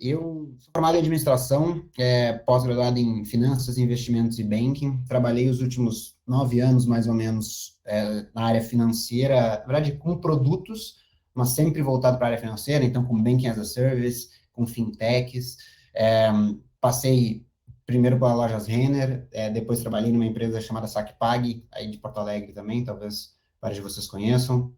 Eu sou formado em administração, pós-graduado em finanças, investimentos e banking. Trabalhei os últimos 9 anos, mais ou menos, na área financeira, na verdade, com produtos, mas sempre voltado para a área financeira, então com banking as a service, com fintechs. Passei primeiro pela Lojas Renner, depois trabalhei numa empresa chamada SacPag, aí de Porto Alegre também, talvez vários de vocês conheçam.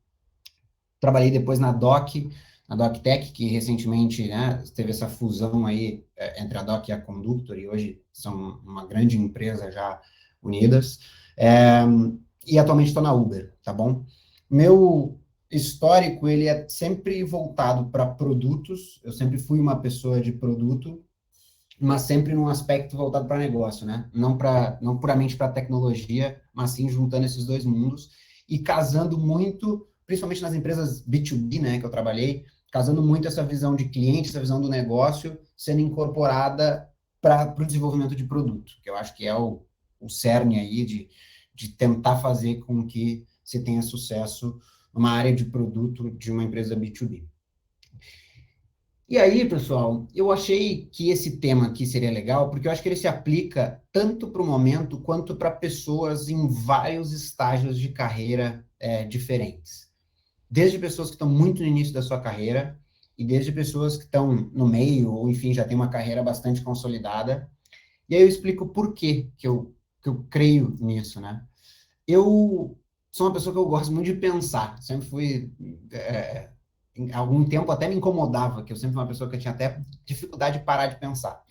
Trabalhei depois na DocTech, que recentemente, né, teve essa fusão aí entre a Doc e a Conductor, e hoje são uma grande empresa já unidas. E atualmente estou na Uber, tá bom? Meu histórico, ele é sempre voltado para produtos, eu sempre fui uma pessoa de produto, mas sempre num aspecto voltado para negócio, né? Não puramente para tecnologia, mas sim juntando esses dois mundos e casando muito, principalmente nas empresas B2B, né, que eu trabalhei, casando muito essa visão de cliente, essa visão do negócio, sendo incorporada para o desenvolvimento de produto, que eu acho que é o cerne aí de tentar fazer com que se tenha sucesso numa área de produto de uma empresa B2B. E aí, pessoal, eu achei que esse tema aqui seria legal, porque eu acho que ele se aplica tanto para o momento quanto para pessoas em vários estágios de carreira diferentes. Desde pessoas que estão muito no início da sua carreira, e desde pessoas que estão no meio, ou enfim, já tem uma carreira bastante consolidada. E aí eu explico por que eu creio nisso, né? Eu sou uma pessoa que eu gosto muito de pensar, sempre fui em algum tempo até me incomodava, que eu sempre fui uma pessoa que eu tinha até dificuldade de parar de pensar.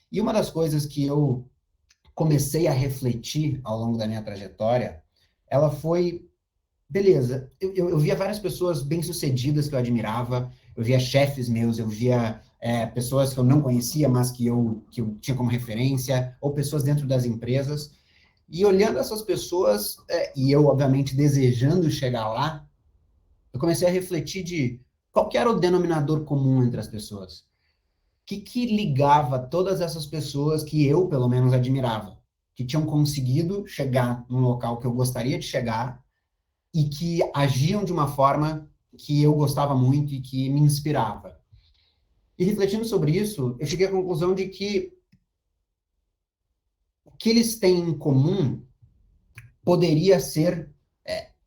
E uma das coisas que eu comecei a refletir ao longo da minha trajetória, ela foi, beleza, eu via várias pessoas bem-sucedidas que eu admirava, eu via chefes meus, eu via pessoas que eu não conhecia, mas que eu tinha como referência, ou pessoas dentro das empresas, e olhando essas pessoas, e eu, obviamente, desejando chegar lá, eu comecei a refletir de qual que era o denominador comum entre as pessoas. O que ligava todas essas pessoas que eu, pelo menos, admirava, que tinham conseguido chegar num local que eu gostaria de chegar e que agiam de uma forma que eu gostava muito e que me inspirava. E refletindo sobre isso, eu cheguei à conclusão de que o que eles têm em comum poderia ser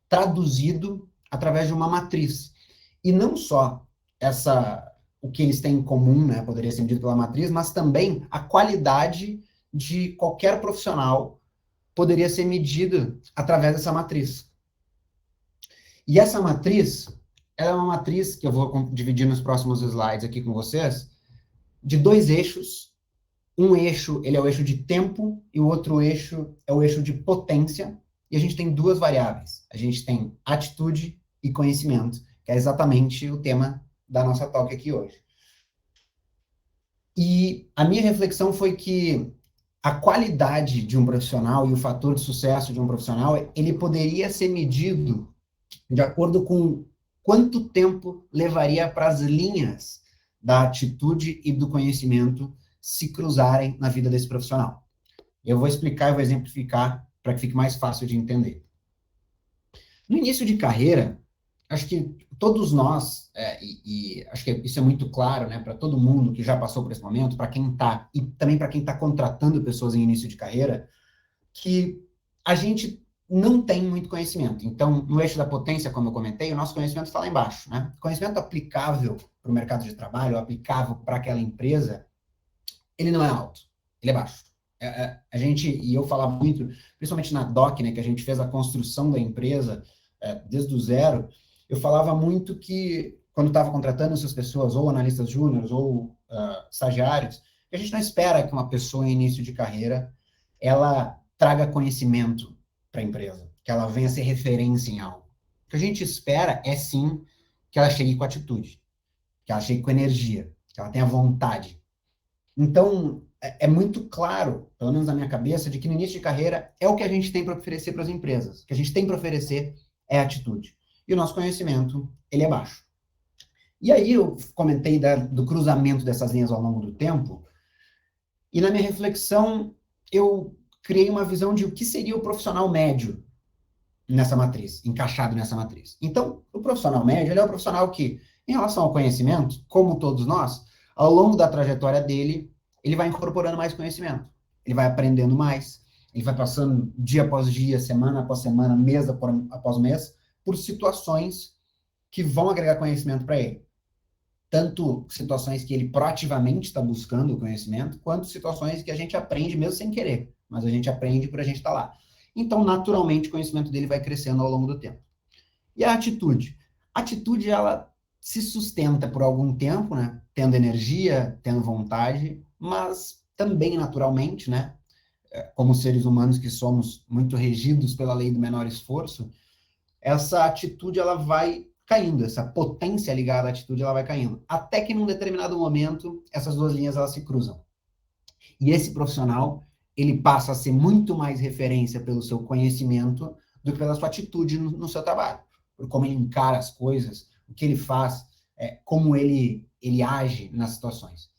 traduzido através de uma matriz. E não só o que eles têm em comum, né, poderia ser medido pela matriz, mas também a qualidade de qualquer profissional poderia ser medida através dessa matriz. E essa matriz, ela é uma matriz que eu vou dividir nos próximos slides aqui com vocês, de dois eixos. Um eixo, ele é o eixo de tempo, e o outro eixo é o eixo de potência. E a gente tem duas variáveis. A gente tem atitude e conhecimento, que é exatamente o tema da nossa talk aqui hoje. E a minha reflexão foi que a qualidade de um profissional e o fator de sucesso de um profissional, ele poderia ser medido de acordo com quanto tempo levaria para as linhas da atitude e do conhecimento se cruzarem na vida desse profissional. Eu vou explicar e vou exemplificar para que fique mais fácil de entender. No início de carreira, acho que todos nós, e acho que isso é muito claro, né, para todo mundo que já passou por esse momento, para quem está, e também para quem está contratando pessoas em início de carreira, que a gente não tem muito conhecimento. Então, no eixo da potência, como eu comentei, o nosso conhecimento está lá embaixo, né? O conhecimento aplicável para o mercado de trabalho, aplicável para aquela empresa, ele não é alto, ele é baixo. A gente, e eu falava muito, principalmente na DOC, né, que a gente fez a construção da empresa desde o zero, eu falava muito que, quando estava contratando essas pessoas, ou analistas júniores, ou estagiários, a gente não espera que uma pessoa em início de carreira, ela traga conhecimento para a empresa, que ela venha ser referência em algo. O que a gente espera é, sim, que ela chegue com atitude, que ela chegue com energia, que ela tenha vontade. Então, é muito claro, pelo menos na minha cabeça, de que no início de carreira é o que a gente tem para oferecer para as empresas. O que a gente tem para oferecer é atitude. E o nosso conhecimento, ele é baixo. E aí eu comentei do cruzamento dessas linhas ao longo do tempo, e na minha reflexão eu criei uma visão de o que seria o profissional médio nessa matriz, encaixado nessa matriz. Então, o profissional médio, ele é o profissional que, em relação ao conhecimento, como todos nós, Ao longo da trajetória dele, ele vai incorporando mais conhecimento, ele vai aprendendo mais, ele vai passando dia após dia, semana após semana, mês após mês, por situações que vão agregar conhecimento para ele. Tanto situações que ele proativamente está buscando o conhecimento, quanto situações que a gente aprende mesmo sem querer, mas a gente aprende por a gente estar lá. Então, naturalmente, o conhecimento dele vai crescendo ao longo do tempo. E a atitude? A atitude, ela se sustenta por algum tempo, né? Tendo energia, tendo vontade, mas também naturalmente, né? Como seres humanos que somos muito regidos pela lei do menor esforço, essa atitude ela vai caindo, essa potência ligada à atitude ela vai caindo, até que num determinado momento essas duas linhas elas se cruzam. E esse profissional, ele passa a ser muito mais referência pelo seu conhecimento do que pela sua atitude no seu trabalho, por como ele encara as coisas, o que ele faz, como ele age nas situações.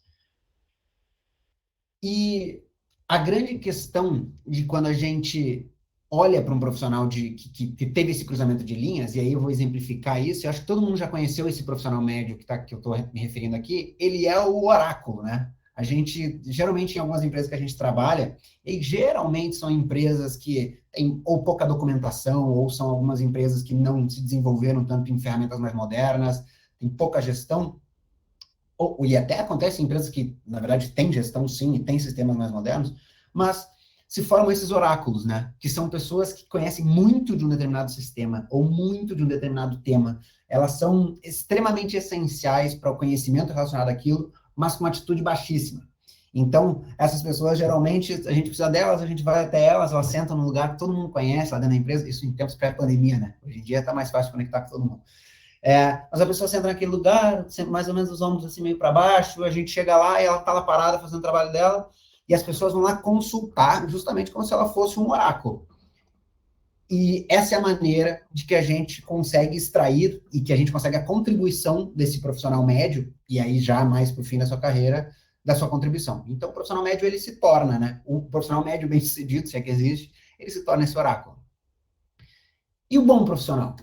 E a grande questão de quando a gente olha para um profissional que teve esse cruzamento de linhas, e aí eu vou exemplificar isso, eu acho que todo mundo já conheceu esse profissional médio que eu estou me referindo aqui, ele é o oráculo, né? A gente, geralmente, em algumas empresas que a gente trabalha, e geralmente são empresas que têm ou pouca documentação, ou são algumas empresas que não se desenvolveram tanto em ferramentas mais modernas, tem pouca gestão, e até acontece em empresas que, na verdade, têm gestão, sim, e têm sistemas mais modernos, mas se formam esses oráculos, né? Que são pessoas que conhecem muito de um determinado sistema ou muito de um determinado tema. Elas são extremamente essenciais para o conhecimento relacionado àquilo, mas com atitude baixíssima. Então, essas pessoas, geralmente, a gente precisa delas, a gente vai até elas, elas sentam num lugar que todo mundo conhece lá dentro da empresa, isso em tempos pré-pandemia, né? Hoje em dia está mais fácil conectar com todo mundo. Mas a pessoa senta naquele lugar, mais ou menos os ombros assim meio para baixo, a gente chega lá e ela está lá parada fazendo o trabalho dela, e as pessoas vão lá consultar, justamente como se ela fosse um oráculo. E essa é a maneira de que a gente consegue extrair e que a gente consegue a contribuição desse profissional médio, e aí já mais para o fim da sua carreira, da sua contribuição. Então, o profissional médio, ele se torna, né? O profissional médio bem-sucedido, se é que existe, ele se torna esse oráculo. E o bom profissional?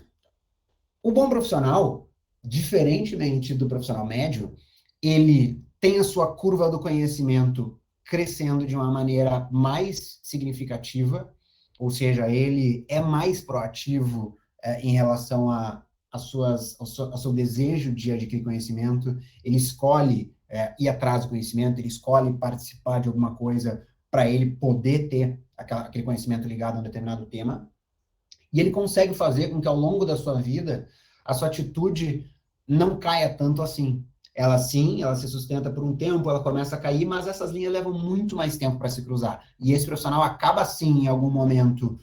O bom profissional, diferentemente do profissional médio, ele tem a sua curva do conhecimento crescendo de uma maneira mais significativa, ou seja, ele é mais proativo em relação ao seu desejo de adquirir conhecimento, ele escolhe ir atrás do conhecimento, ele escolhe participar de alguma coisa para ele poder ter aquele conhecimento ligado a um determinado tema, e ele consegue fazer com que ao longo da sua vida a sua atitude não caia tanto assim. Ela sim, ela se sustenta por um tempo, ela começa a cair, mas essas linhas levam muito mais tempo para se cruzar. E esse profissional acaba sim, em algum momento,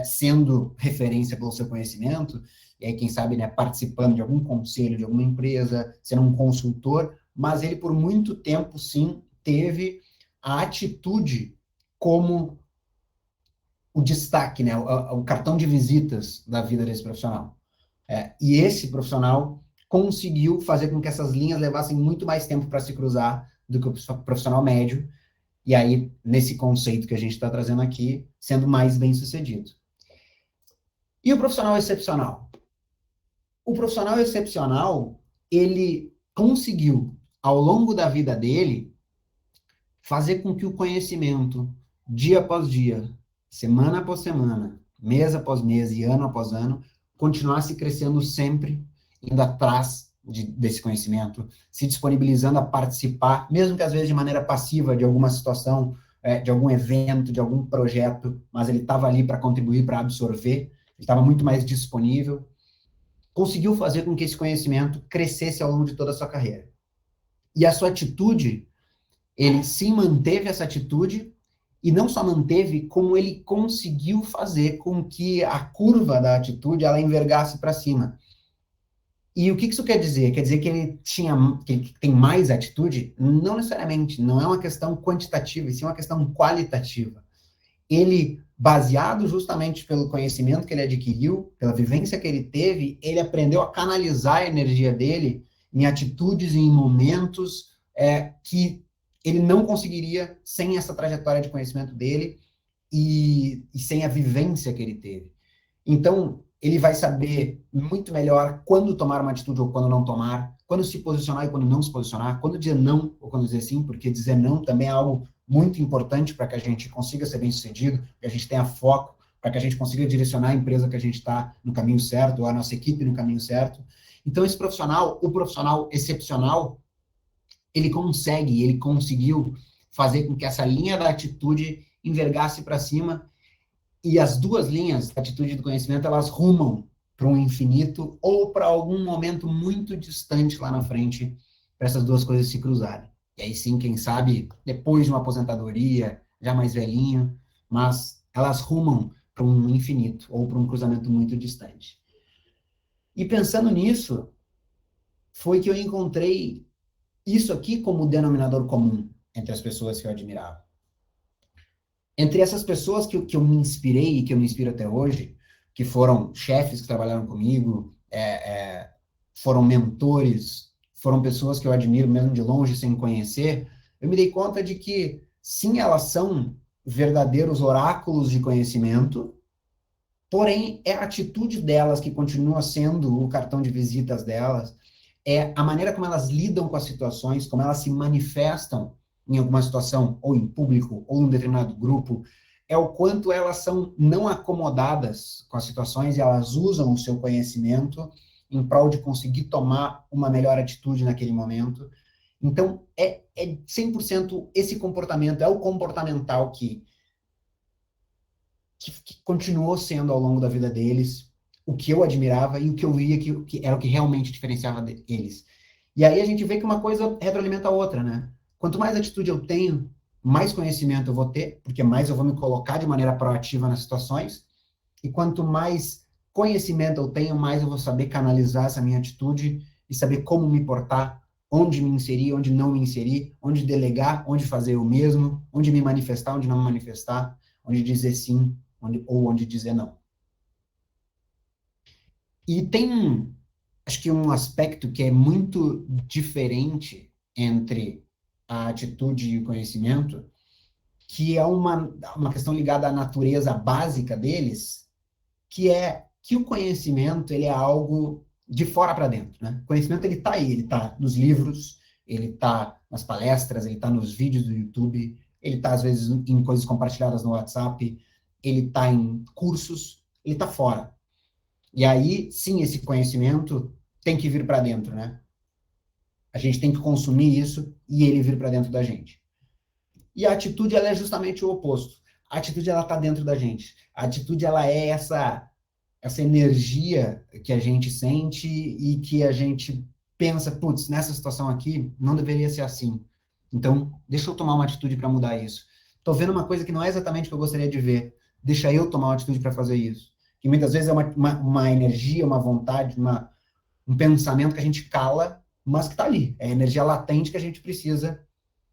sendo referência pelo seu conhecimento, e aí, quem sabe, né, participando de algum conselho de alguma empresa, sendo um consultor, mas ele por muito tempo, sim, teve a atitude como o destaque, né, o cartão de visitas da vida desse profissional. E esse profissional conseguiu fazer com que essas linhas levassem muito mais tempo para se cruzar do que o profissional médio, e aí, nesse conceito que a gente está trazendo aqui, sendo mais bem sucedido. E o profissional excepcional? O profissional excepcional, ele conseguiu, ao longo da vida dele, fazer com que o conhecimento, dia após dia, semana após semana, mês após mês e ano após ano, continuasse crescendo sempre, indo atrás desse conhecimento, se disponibilizando a participar, mesmo que às vezes de maneira passiva, de alguma situação, de algum evento, de algum projeto, mas ele estava ali para contribuir, para absorver, ele estava muito mais disponível, conseguiu fazer com que esse conhecimento crescesse ao longo de toda a sua carreira. E a sua atitude, ele sim manteve essa atitude, e não só manteve, como ele conseguiu fazer com que a curva da atitude ela envergasse para cima. E o que isso quer dizer? Quer dizer que ele tem mais atitude? Não necessariamente, não é uma questão quantitativa, e sim uma questão qualitativa. Ele, baseado justamente pelo conhecimento que ele adquiriu, pela vivência que ele teve, ele aprendeu a canalizar a energia dele em atitudes e em momentos que ele não conseguiria sem essa trajetória de conhecimento dele e sem a vivência que ele teve. Então, ele vai saber muito melhor quando tomar uma atitude ou quando não tomar, quando se posicionar e quando não se posicionar, quando dizer não ou quando dizer sim, porque dizer não também é algo muito importante para que a gente consiga ser bem-sucedido, que a gente tenha foco, para que a gente consiga direcionar a empresa que a gente está no caminho certo, ou a nossa equipe no caminho certo. Então, esse profissional, o profissional excepcional, ele conseguiu fazer com que essa linha da atitude envergasse para cima, e as duas linhas, a atitude e do conhecimento, elas rumam para um infinito ou para algum momento muito distante lá na frente, para essas duas coisas se cruzarem. E aí sim, quem sabe, depois de uma aposentadoria, já mais velhinho, mas elas rumam para um infinito ou para um cruzamento muito distante. E pensando nisso, foi que eu encontrei isso aqui como denominador comum entre as pessoas que eu admirava. Entre essas pessoas que eu me inspirei e que eu me inspiro até hoje, que foram chefes que trabalharam comigo, foram mentores, foram pessoas que eu admiro mesmo de longe, sem conhecer, eu me dei conta de que, sim, elas são verdadeiros oráculos de conhecimento, porém, é a atitude delas que continua sendo o cartão de visitas delas, é a maneira como elas lidam com as situações, como elas se manifestam em alguma situação, ou em público, ou em um determinado grupo, é o quanto elas são não acomodadas com as situações e elas usam o seu conhecimento em prol de conseguir tomar uma melhor atitude naquele momento. Então, é 100% esse comportamento, é o comportamental que continuou sendo ao longo da vida deles o que eu admirava e o que eu via que era o que realmente diferenciava eles. E aí a gente vê que uma coisa retroalimenta a outra, né? Quanto mais atitude eu tenho, mais conhecimento eu vou ter, porque mais eu vou me colocar de maneira proativa nas situações, e quanto mais conhecimento eu tenho, mais eu vou saber canalizar essa minha atitude e saber como me portar, onde me inserir, onde não me inserir, onde delegar, onde fazer o mesmo, onde me manifestar, onde não me manifestar, onde dizer sim, ou onde dizer não. E tem, acho que um aspecto que é muito diferente entre a atitude e o conhecimento, que é uma questão ligada à natureza básica deles, que é que o conhecimento ele é algo de fora para dentro, né? O conhecimento ele está aí, ele está nos livros, ele está nas palestras, ele está nos vídeos do YouTube, ele está às vezes em coisas compartilhadas no WhatsApp, ele está em cursos, ele está fora. E aí, sim, esse conhecimento tem que vir para dentro, né? A gente tem que consumir isso e ele vir para dentro da gente. E a atitude, ela é justamente o oposto. A atitude, ela está dentro da gente. A atitude, ela é essa energia que a gente sente e que a gente pensa, putz, nessa situação aqui, não deveria ser assim. Então, deixa eu tomar uma atitude para mudar isso. Estou vendo uma coisa que não é exatamente o que eu gostaria de ver. Deixa eu tomar uma atitude para fazer isso. Que muitas vezes é uma energia, uma vontade, um pensamento que a gente cala, mas que está ali. É a energia latente que a gente precisa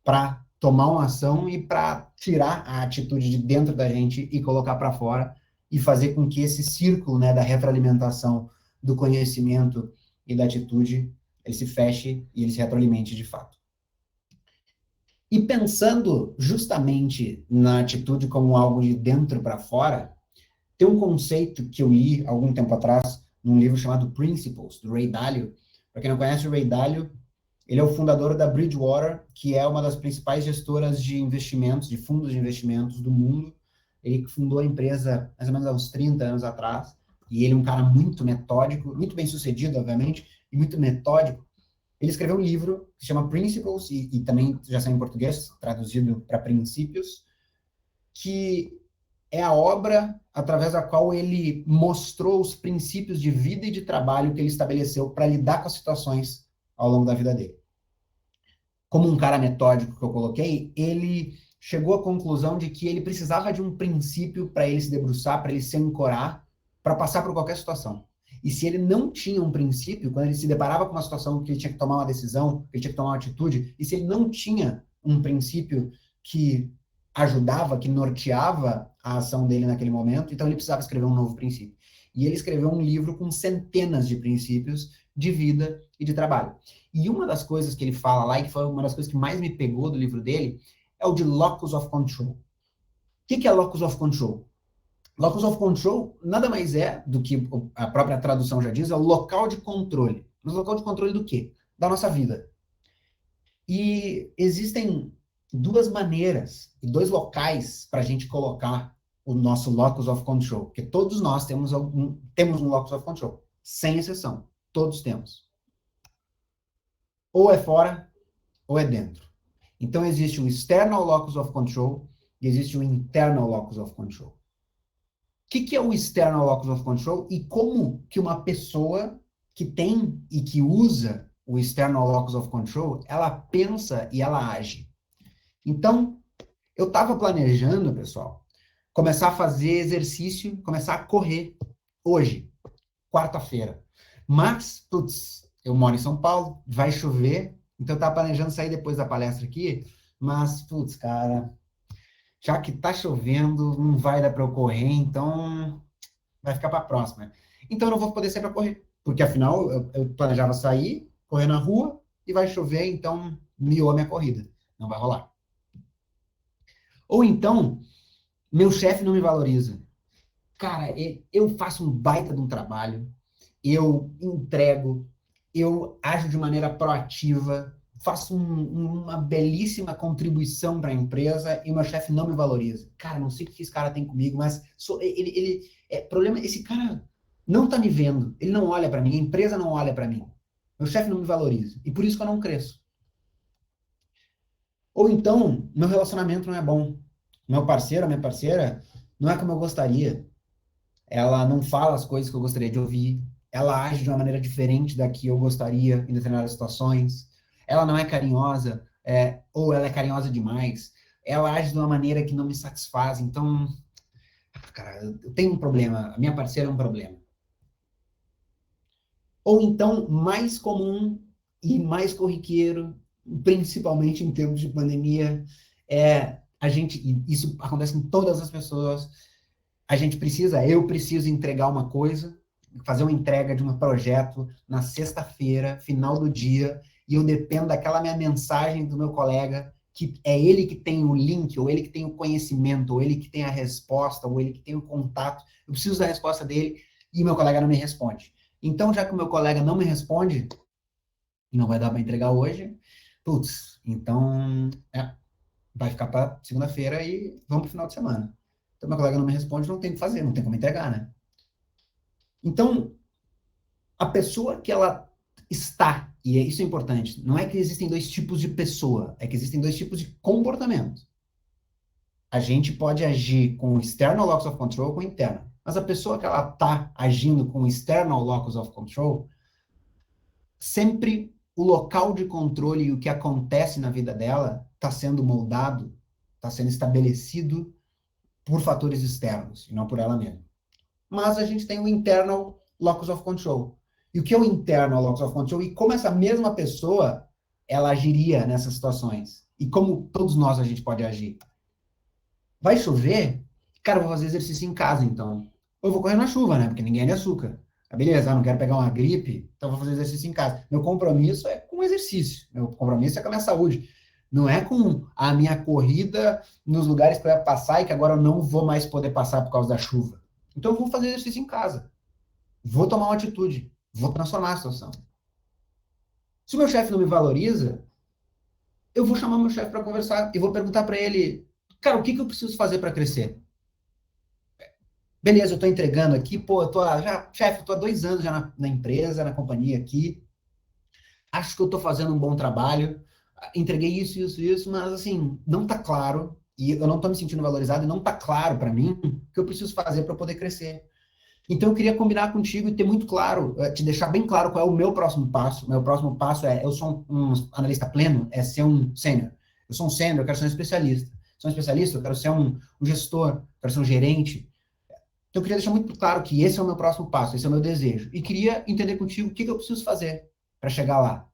para tomar uma ação e para tirar a atitude de dentro da gente e colocar para fora e fazer com que esse círculo, né, da retroalimentação do conhecimento e da atitude, ele se feche e ele se retroalimente de fato. E pensando justamente na atitude como algo de dentro para fora, tem um conceito que eu li algum tempo atrás num livro chamado Principles, do Ray Dalio. Para quem não conhece o Ray Dalio, ele é o fundador da Bridgewater, que é uma das principais gestoras de investimentos, de fundos de investimentos do mundo. Ele fundou a empresa mais ou menos há uns 30 anos atrás, e ele é um cara muito metódico, muito bem sucedido, obviamente, e muito metódico. Ele escreveu um livro que se chama Principles, e também já saiu em português, traduzido para Princípios, que é a obra através da qual ele mostrou os princípios de vida e de trabalho que ele estabeleceu para lidar com as situações ao longo da vida dele. Como um cara metódico que eu coloquei, ele chegou à conclusão de que ele precisava de um princípio para ele se debruçar, para ele se ancorar, para passar por qualquer situação. E se ele não tinha um princípio, quando ele se deparava com uma situação que ele tinha que tomar uma decisão, que ele tinha que tomar uma atitude, e se ele não tinha um princípio que ajudava, que norteava a ação dele naquele momento, então ele precisava escrever um novo princípio. E ele escreveu um livro com centenas de princípios de vida e de trabalho. E uma das coisas que ele fala lá, e que foi uma das coisas que mais me pegou do livro dele, é o de locus of control. O que é locus of control? Locus of control nada mais é do que a própria tradução já diz, é o local de controle. Mas local de controle do quê? Da nossa vida. E existem duas maneiras e dois locais para a gente colocar o nosso locus of control, porque todos nós temos um locus of control, sem exceção. Todos temos. Ou é fora, ou é dentro. Então, existe o external locus of control e existe o internal locus of control. O que é o external locus of control e como que uma pessoa que tem e que usa o external locus of control, ela pensa e ela age. Então, eu estava planejando, pessoal, começar a fazer exercício, começar a correr hoje, quarta-feira. Mas, putz, eu moro em São Paulo, vai chover, então eu estava planejando sair depois da palestra aqui, mas, putz, cara, já que tá chovendo, não vai dar para eu correr, então vai ficar para a próxima. Então eu não vou poder sair para correr, porque afinal eu planejava sair, correr na rua e vai chover, então miou a minha corrida. Não vai rolar. Ou então, meu chefe não me valoriza. Cara, eu faço um baita de um trabalho, eu entrego, eu ajo de maneira proativa, faço uma belíssima contribuição para a empresa e o meu chefe não me valoriza. Cara, não sei o que esse cara tem comigo, mas problema, esse cara não está me vendo, ele não olha para mim, a empresa não olha para mim, meu chefe não me valoriza e por isso que eu não cresço. Ou então, meu relacionamento não é bom, meu parceiro, a minha parceira, não é como eu gostaria. Ela não fala as coisas que eu gostaria de ouvir, ela age de uma maneira diferente da que eu gostaria em determinadas situações, ela não é carinhosa, ou ela é carinhosa demais, ela age de uma maneira que não me satisfaz, então, cara, eu tenho um problema, a minha parceira é um problema. Ou então, mais comum e mais corriqueiro, principalmente em tempos de pandemia, isso acontece com todas as pessoas, eu preciso entregar uma coisa, fazer uma entrega de um projeto na sexta-feira, final do dia, e eu dependo daquela minha mensagem do meu colega, que é ele que tem o link, ou ele que tem o conhecimento, ou ele que tem a resposta, ou ele que tem o contato. Eu preciso da resposta dele e meu colega não me responde. Então, já que o meu colega não me responde, não vai dar para entregar hoje, putz, então vai ficar para segunda-feira e vamos para o final de semana. Então, meu colega não me responde, não tem o que fazer, não tem como entregar, né? Então, a pessoa que ela está, e isso é importante, não é que existem dois tipos de pessoa, é que existem dois tipos de comportamento. A gente pode agir com o external locus of control ou com o interno. Mas a pessoa que ela está agindo com o external locus of control, sempre o local de controle e o que acontece na vida dela está sendo moldado, está sendo estabelecido por fatores externos, e não por ela mesma. Mas a gente tem o internal locus of control. E o que é o internal locus of control? E como essa mesma pessoa, ela agiria nessas situações? E como todos nós a gente pode agir? Vai chover? Cara, eu vou fazer exercício em casa, então. Ou eu vou correr na chuva, né? Porque ninguém é de açúcar. Ah, beleza, não quero pegar uma gripe, então vou fazer exercício em casa. Meu compromisso é com o exercício. Meu compromisso é com a minha saúde. Não é com a minha corrida nos lugares que eu ia passar e que agora eu não vou mais poder passar por causa da chuva. Então eu vou fazer exercício em casa. Vou tomar uma atitude. Vou transformar a situação. Se o meu chefe não me valoriza, eu vou chamar meu chefe para conversar e vou perguntar para ele, cara, o que eu preciso fazer para crescer? Beleza, eu estou entregando aqui, pô, chefe, eu estou há 2 anos já na empresa, na companhia aqui, acho que eu estou fazendo um bom trabalho, entreguei isso, mas assim, não está claro, e eu não estou me sentindo valorizado, e não está claro para mim o que eu preciso fazer para poder crescer. Então, eu queria combinar contigo e ter muito claro, te deixar bem claro qual é o meu próximo passo. Meu próximo passo eu sou um analista pleno, é ser um sênior. Eu sou um sênior, eu quero ser um especialista. Sou um especialista, eu quero ser um gestor, quero ser um gerente. Então, eu queria deixar muito claro que esse é o meu próximo passo, esse é o meu desejo. E queria entender contigo o que eu preciso fazer para chegar lá.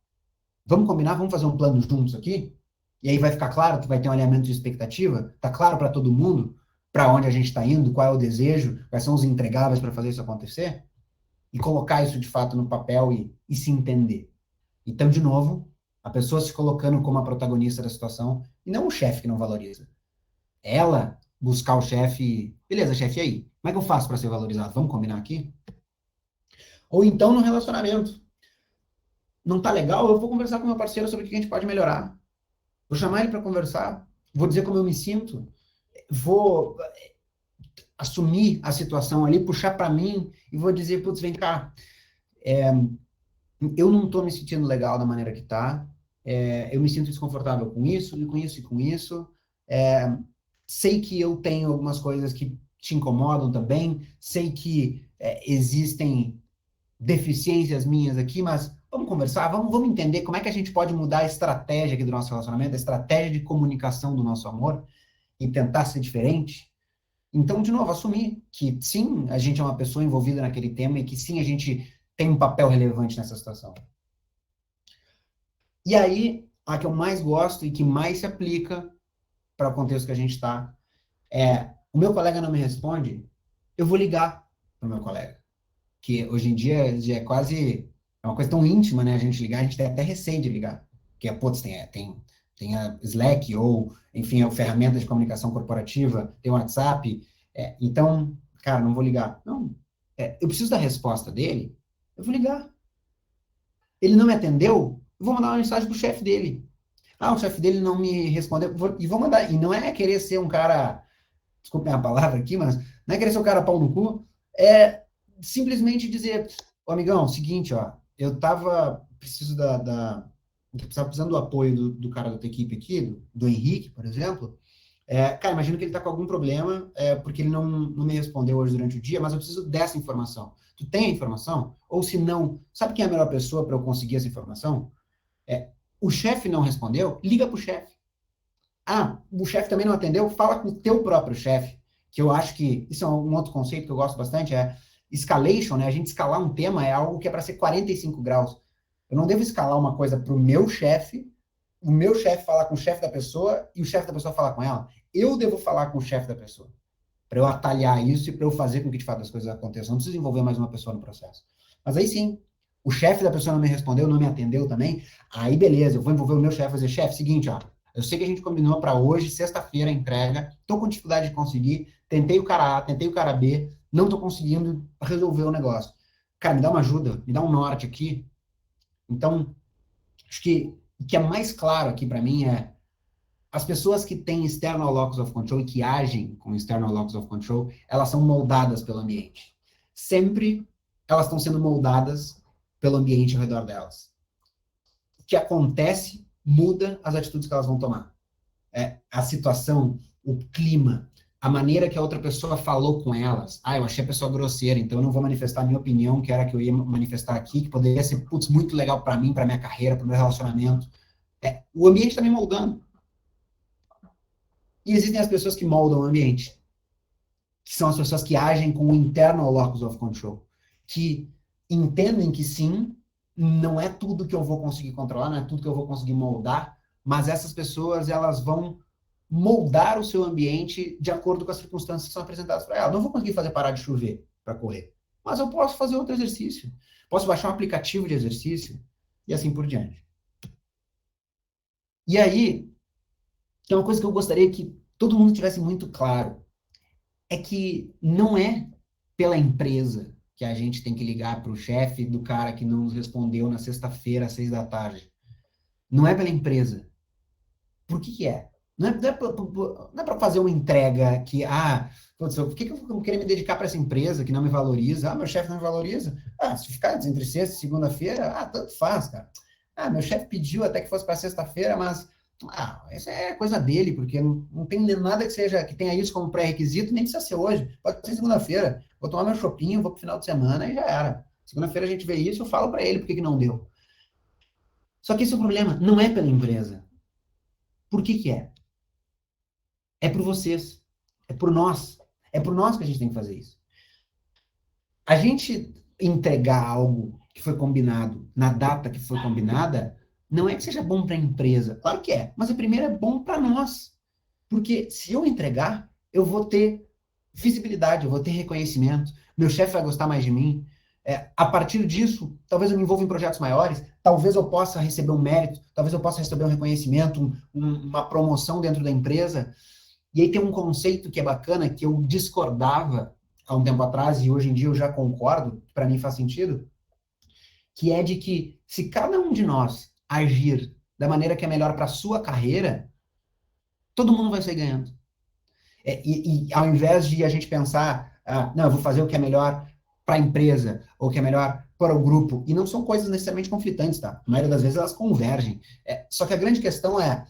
Vamos combinar? Vamos fazer um plano juntos aqui? E aí vai ficar claro que vai ter um alinhamento de expectativa? Tá claro para todo mundo para onde a gente está indo, qual é o desejo, quais são os entregáveis para fazer isso acontecer? E colocar isso de fato no papel e se entender. Então, de novo, a pessoa se colocando como a protagonista da situação e não o chefe que não valoriza. Ela buscar o chefe, beleza, chefe, e aí? Como é que eu faço para ser valorizado? Vamos combinar aqui? Ou então no relacionamento. Não tá legal? Eu vou conversar com meu parceiro sobre o que a gente pode melhorar. Vou chamar ele para conversar, vou dizer como eu me sinto, vou assumir a situação ali, puxar para mim e vou dizer, putz, vem cá, eu não estou me sentindo legal da maneira que tá, eu me sinto desconfortável com isso, e com isso, e com isso, sei que eu tenho algumas coisas que te incomodam também, sei que existem deficiências minhas aqui, mas vamos conversar, vamos entender como é que a gente pode mudar a estratégia aqui do nosso relacionamento, a estratégia de comunicação do nosso amor e tentar ser diferente. Então, de novo, assumir que sim, a gente é uma pessoa envolvida naquele tema e que sim, a gente tem um papel relevante nessa situação. E aí, a que eu mais gosto e que mais se aplica para o contexto que a gente está o meu colega não me responde, eu vou ligar para o meu colega. Que hoje em dia já é quase uma coisa tão íntima, né? A gente ligar, a gente tem até receio de ligar. Porque, putz, tem a Slack ou, enfim, a ferramenta de comunicação corporativa, tem o WhatsApp. Então, cara, não vou ligar. Não, eu preciso da resposta dele, eu vou ligar. Ele não me atendeu, eu vou mandar uma mensagem pro chefe dele. Ah, o chefe dele não me respondeu, e vou mandar. E não é querer ser um cara, desculpem a palavra aqui, mas não é querer ser um cara pau no cu, é simplesmente dizer, ô amigão, seguinte, ó, eu tava, precisando do apoio do cara da tua equipe aqui, do Henrique, por exemplo. Cara, imagino que ele tá com algum problema, porque ele não me respondeu hoje durante o dia, mas eu preciso dessa informação. Tu tem a informação? Ou se não, sabe quem é a melhor pessoa para eu conseguir essa informação? O chefe não respondeu? Liga pro chefe. Ah, o chefe também não atendeu? Fala com o teu próprio chefe, que eu acho que isso é um outro conceito que eu gosto bastante, escalation, né? A gente escalar um tema é algo que é para ser 45 graus. Eu não devo escalar uma coisa para o meu chefe falar com o chefe da pessoa e o chefe da pessoa falar com ela. Eu devo falar com o chefe da pessoa, para eu atalhar isso e para eu fazer com que de fato as coisas aconteçam. Não preciso envolver mais uma pessoa no processo. Mas aí sim, o chefe da pessoa não me respondeu, não me atendeu também, aí beleza, eu vou envolver o meu chefe e dizer, chefe, seguinte, ó, eu sei que a gente combinou para hoje, sexta-feira, a entrega, tô com dificuldade de conseguir, tentei o cara A, tentei o cara B, não tô conseguindo resolver o negócio. Cara, me dá uma ajuda, me dá um norte aqui. Então, acho que o que é mais claro aqui para mim é as pessoas que têm external locus of control e que agem com external locus of control, elas são moldadas pelo ambiente. Sempre elas estão sendo moldadas pelo ambiente ao redor delas. O que acontece muda as atitudes que elas vão tomar. A situação, o clima, a maneira que a outra pessoa falou com elas. Ah, eu achei a pessoa grosseira, então eu não vou manifestar a minha opinião, que era que eu ia manifestar aqui, que poderia ser, putz, muito legal para mim, para minha carreira, para o meu relacionamento. O ambiente está me moldando. E existem as pessoas que moldam o ambiente, que são as pessoas que agem com o internal locus of control, que entendem que sim, não é tudo que eu vou conseguir controlar, não é tudo que eu vou conseguir moldar, mas essas pessoas, elas vão moldar o seu ambiente de acordo com as circunstâncias que são apresentadas para ela. Não vou conseguir fazer parar de chover para correr, mas eu posso fazer outro exercício, posso baixar um aplicativo de exercício e assim por diante. E aí, tem uma coisa que eu gostaria que todo mundo tivesse muito claro, é que não é pela empresa que a gente tem que ligar para o chefe do cara que não nos respondeu na sexta-feira, às 6 da tarde. Não é pela empresa. Por que é? Não é para fazer uma entrega que, por que eu vou querer me dedicar para essa empresa que não me valoriza? Ah, meu chefe não me valoriza. Ah, se ficar entre sexta e segunda-feira, tanto faz, cara. Ah, meu chefe pediu até que fosse para sexta-feira, mas essa é coisa dele, porque não tem nada que tenha isso como pré-requisito, nem precisa ser hoje. Pode ser segunda-feira. Vou tomar meu shopping, vou pro final de semana e já era. Segunda-feira a gente vê isso, eu falo para ele por que não deu. Só que esse é o problema, não é pela empresa. Por que é? É por vocês. É por nós. É por nós que a gente tem que fazer isso. A gente entregar algo que foi combinado na data que foi combinada, não é que seja bom para a empresa. Claro que é. Mas primeiro é bom para nós. Porque se eu entregar, eu vou ter visibilidade, eu vou ter reconhecimento. Meu chefe vai gostar mais de mim. A partir disso, talvez eu me envolva em projetos maiores, talvez eu possa receber um mérito, talvez eu possa receber um reconhecimento, uma promoção dentro da empresa. E aí tem um conceito que é bacana, que eu discordava há um tempo atrás, e hoje em dia eu já concordo, para mim faz sentido, que é de que se cada um de nós agir da maneira que é melhor para a sua carreira, todo mundo vai sair ganhando. E ao invés de a gente pensar, não, eu vou fazer o que é melhor para a empresa, ou o que é melhor para o grupo, e não são coisas necessariamente conflitantes, tá? A maioria das vezes elas convergem. Só que a grande questão é,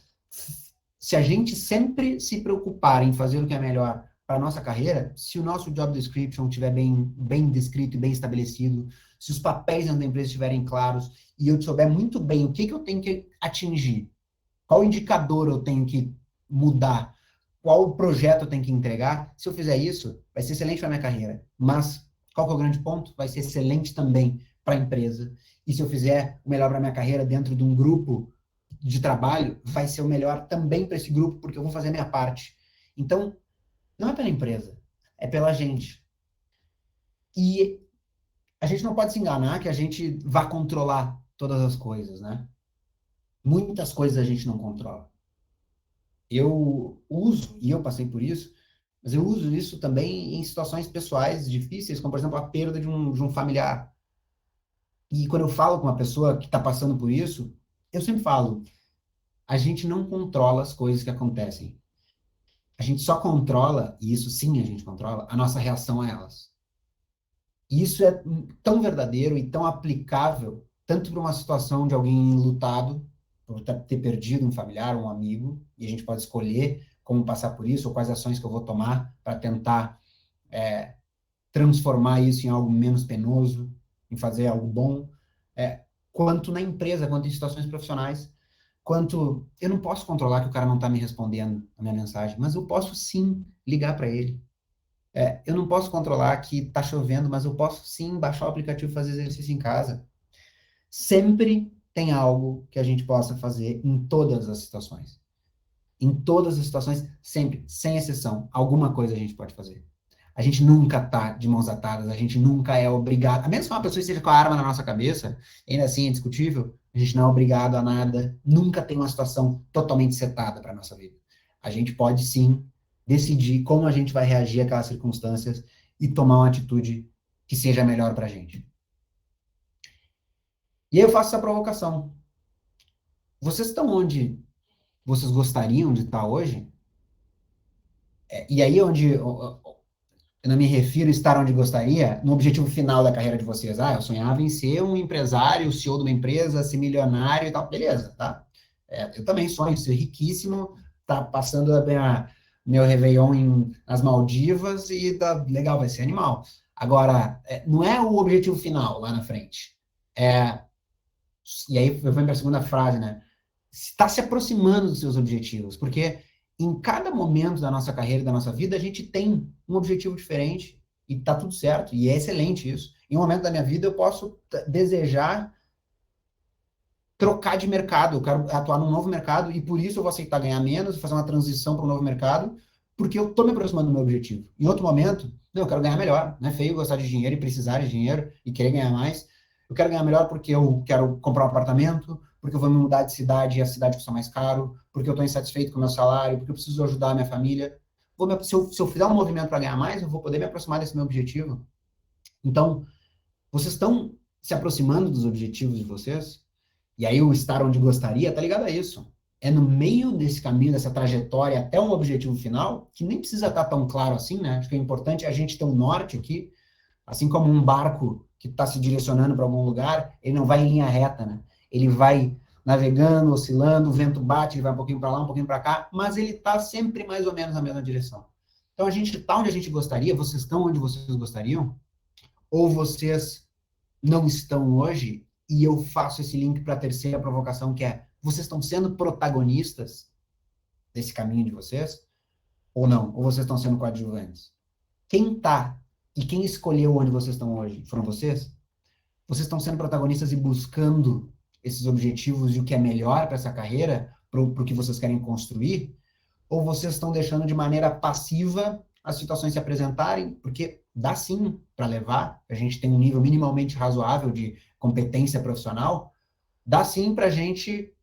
se a gente sempre se preocupar em fazer o que é melhor para a nossa carreira, se o nosso job description estiver bem descrito e bem estabelecido, se os papéis dentro da empresa estiverem claros, e eu souber muito bem o que eu tenho que atingir, qual indicador eu tenho que mudar, qual projeto eu tenho que entregar, se eu fizer isso, vai ser excelente para a minha carreira. Mas, qual que é o grande ponto? Vai ser excelente também para a empresa. E se eu fizer o melhor para a minha carreira dentro de um grupo de trabalho, vai ser o melhor também para esse grupo, porque eu vou fazer a minha parte. Então, não é pela empresa, é pela gente. E a gente não pode se enganar que a gente vai controlar todas as coisas, né? Muitas coisas a gente não controla. Eu uso, e eu passei por isso, mas eu uso isso também em situações pessoais difíceis, como, por exemplo, a perda de um familiar. E quando eu falo com uma pessoa que está passando por isso, eu sempre falo, a gente não controla as coisas que acontecem. A gente só controla, e isso sim a gente controla, a nossa reação a elas. E isso é tão verdadeiro e tão aplicável, tanto para uma situação de alguém lutado, por ter perdido um familiar, um amigo, e a gente pode escolher como passar por isso, ou quais ações que eu vou tomar para tentar transformar isso em algo menos penoso, em fazer algo bom, quanto na empresa, quanto em situações profissionais, quanto eu não posso controlar que o cara não está me respondendo a minha mensagem, mas eu posso sim ligar para ele. Eu não posso controlar que está chovendo, mas eu posso sim baixar o aplicativo e fazer exercício em casa. Sempre tem algo que a gente possa fazer em todas as situações. Em todas as situações, sempre, sem exceção, alguma coisa a gente pode fazer. A gente nunca tá de mãos atadas, a gente nunca é obrigado, a menos que uma pessoa esteja com a arma na nossa cabeça, ainda assim é discutível, a gente não é obrigado a nada, nunca tem uma situação totalmente setada para nossa vida. A gente pode sim decidir como a gente vai reagir àquelas circunstâncias e tomar uma atitude que seja melhor para a gente. E aí eu faço essa provocação. Vocês estão onde vocês gostariam de estar hoje? E aí onde eu não me refiro a estar onde gostaria, no objetivo final da carreira de vocês. Eu sonhava em ser um empresário, CEO de uma empresa, ser milionário e tal. Beleza, tá? Eu também sonho em ser riquíssimo, tá passando meu Réveillon nas Maldivas e legal, vai ser animal. Agora, não é o objetivo final lá na frente. E aí eu vou para a segunda frase, né? Está se aproximando dos seus objetivos, porque em cada momento da nossa carreira, da nossa vida, a gente tem um objetivo diferente e tá tudo certo, e é excelente isso. Em um momento da minha vida, eu posso desejar trocar de mercado, eu quero atuar num novo mercado e por isso eu vou aceitar ganhar menos, fazer uma transição para um novo mercado, porque eu tô me aproximando do meu objetivo. Em outro momento, não, eu quero ganhar melhor, não é feio gostar de dinheiro e precisar de dinheiro e querer ganhar mais. Eu quero ganhar melhor porque eu quero comprar um apartamento, porque eu vou me mudar de cidade e a cidade custa mais caro, porque eu estou insatisfeito com o meu salário, porque eu preciso ajudar a minha família. Se eu fizer um movimento para ganhar mais, eu vou poder me aproximar desse meu objetivo. Então, vocês estão se aproximando dos objetivos de vocês? E aí o estar onde gostaria tá ligado a isso. É no meio desse caminho, dessa trajetória até um objetivo final, que nem precisa estar tão claro assim, né? Acho que é importante a gente ter um norte aqui, assim como um barco que está se direcionando para algum lugar, ele não vai em linha reta, né? Ele vai navegando, oscilando, o vento bate, ele vai um pouquinho para lá, um pouquinho para cá, mas ele está sempre mais ou menos na mesma direção. Então a gente está onde a gente gostaria, vocês estão onde vocês gostariam? Ou vocês não estão hoje? E eu faço esse link para a terceira provocação, que é, vocês estão sendo protagonistas desse caminho de vocês? Ou não? Ou vocês estão sendo coadjuvantes? Quem está e quem escolheu onde vocês estão hoje? Foram vocês? Vocês estão sendo protagonistas e buscando esses objetivos e o que é melhor para essa carreira, para o que vocês querem construir? Ou vocês estão deixando de maneira passiva as situações se apresentarem? Porque dá sim para levar, a gente tem um nível minimamente razoável de competência profissional, dá sim para a gente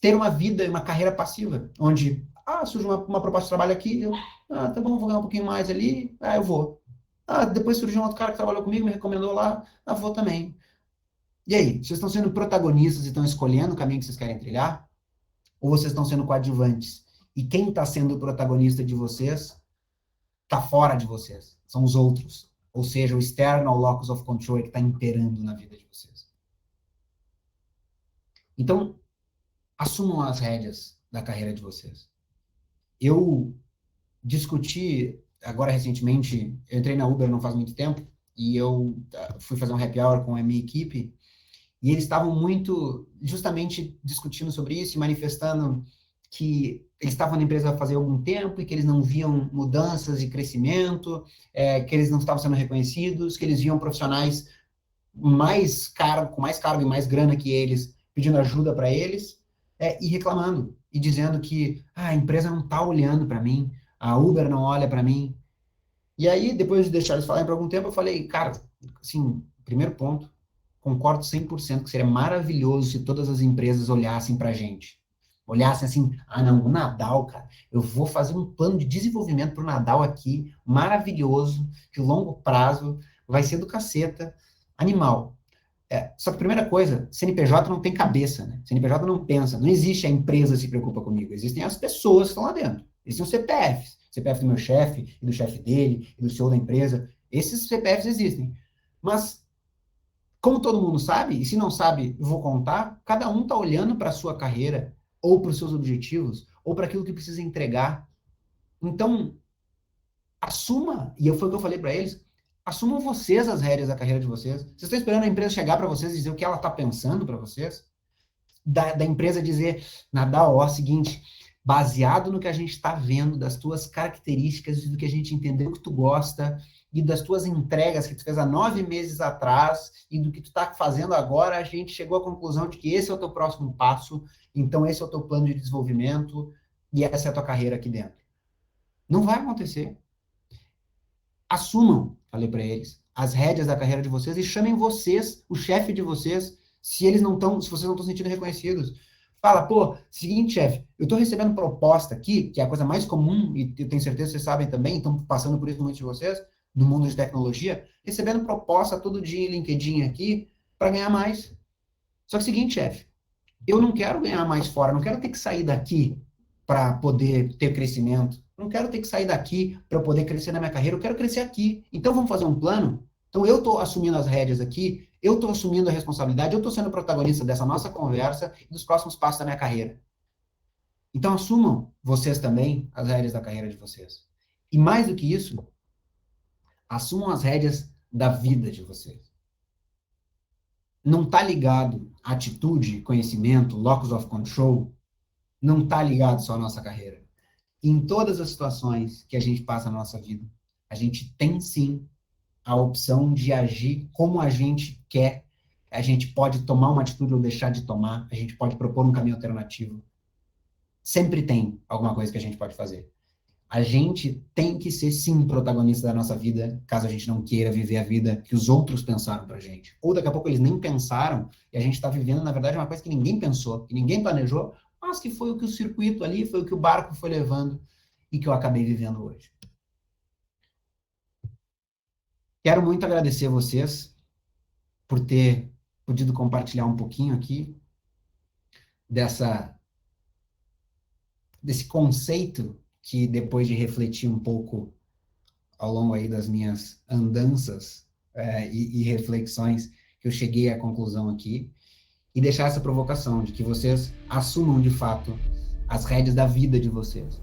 ter uma vida, uma carreira passiva, onde surge uma proposta de trabalho aqui, tá bom, vou ganhar um pouquinho mais ali, eu vou. Depois surgiu um outro cara que trabalhou comigo, me recomendou lá, vou também. E aí, vocês estão sendo protagonistas e estão escolhendo o caminho que vocês querem trilhar? Ou vocês estão sendo coadjuvantes? E quem está sendo o protagonista de vocês está fora de vocês. São os outros. Ou seja, o external locus of control é que está imperando na vida de vocês. Então, assumam as rédeas da carreira de vocês. Eu discuti, agora recentemente, eu entrei na Uber não faz muito tempo, e eu fui fazer um happy hour com a minha equipe, e eles estavam muito, justamente, discutindo sobre isso e manifestando que eles estavam na empresa há fazer algum tempo e que eles não viam mudanças de crescimento, que eles não estavam sendo reconhecidos, que eles viam profissionais com mais cargo e mais grana que eles, pedindo ajuda para eles, e reclamando, e dizendo que a empresa não está olhando para mim, a Uber não olha para mim. E aí, depois de deixar eles falarem por algum tempo, eu falei, cara, assim, primeiro ponto, concordo 100% que seria maravilhoso se todas as empresas olhassem para a gente. Olhassem assim, não, o Nadal, cara, eu vou fazer um plano de desenvolvimento para o Nadal aqui, maravilhoso, de longo prazo, vai ser do caceta, animal. Só que a primeira coisa, CNPJ não tem cabeça, né? CNPJ não pensa, não existe a empresa se preocupa comigo, existem as pessoas que estão lá dentro, existem os CPFs, CPF do meu chefe, e do chefe dele, e do CEO da empresa, esses CPFs existem. Mas, como todo mundo sabe, e se não sabe, eu vou contar, cada um está olhando para a sua carreira, ou para os seus objetivos, ou para aquilo que precisa entregar. Então, assuma, e foi o que eu falei para eles, assumam vocês as rédeas da carreira de vocês. Vocês estão esperando a empresa chegar para vocês e dizer o que ela está pensando para vocês? Da empresa dizer, Nadal, seguinte, baseado no que a gente está vendo, das tuas características, do que a gente entendeu que tu gosta, e das tuas entregas que tu fez há 9 meses atrás, e do que tu está fazendo agora, a gente chegou à conclusão de que esse é o teu próximo passo, então esse é o teu plano de desenvolvimento, e essa é a tua carreira aqui dentro. Não vai acontecer. Assumam, falei para eles, as rédeas da carreira de vocês e chamem vocês, o chefe de vocês, se vocês não estão se sentindo reconhecidos. Fala, seguinte, chefe, eu estou recebendo proposta aqui, que é a coisa mais comum, e eu tenho certeza que vocês sabem também, estão passando por isso muitos de vocês, no mundo de tecnologia, recebendo proposta todo dia em LinkedIn aqui, para ganhar mais. Só que é o seguinte, chefe, eu não quero ganhar mais fora, não quero ter que sair daqui para poder ter crescimento. Não quero ter que sair daqui para eu poder crescer na minha carreira, eu quero crescer aqui. Então vamos fazer um plano? Então eu estou assumindo as rédeas aqui, eu estou assumindo a responsabilidade, eu estou sendo protagonista dessa nossa conversa e dos próximos passos da minha carreira. Então assumam vocês também as rédeas da carreira de vocês. E mais do que isso, assumam as rédeas da vida de vocês. Não está ligado à atitude, conhecimento, locus of control, não está ligado só à nossa carreira. Em todas as situações que a gente passa na nossa vida, a gente tem sim a opção de agir como a gente quer. A gente pode tomar uma atitude ou deixar de tomar, a gente pode propor um caminho alternativo. Sempre tem alguma coisa que a gente pode fazer. A gente tem que ser sim protagonista da nossa vida, caso a gente não queira viver a vida que os outros pensaram pra gente. Ou daqui a pouco eles nem pensaram e a gente está vivendo, na verdade, uma coisa que ninguém pensou, que ninguém planejou, mas que foi o que o circuito ali, foi o que o barco foi levando e que eu acabei vivendo hoje. Quero muito agradecer a vocês por ter podido compartilhar um pouquinho aqui desse conceito que, depois de refletir um pouco ao longo aí das minhas andanças e reflexões, que eu cheguei à conclusão aqui, e deixar essa provocação de que vocês assumam, de fato, as rédeas da vida de vocês.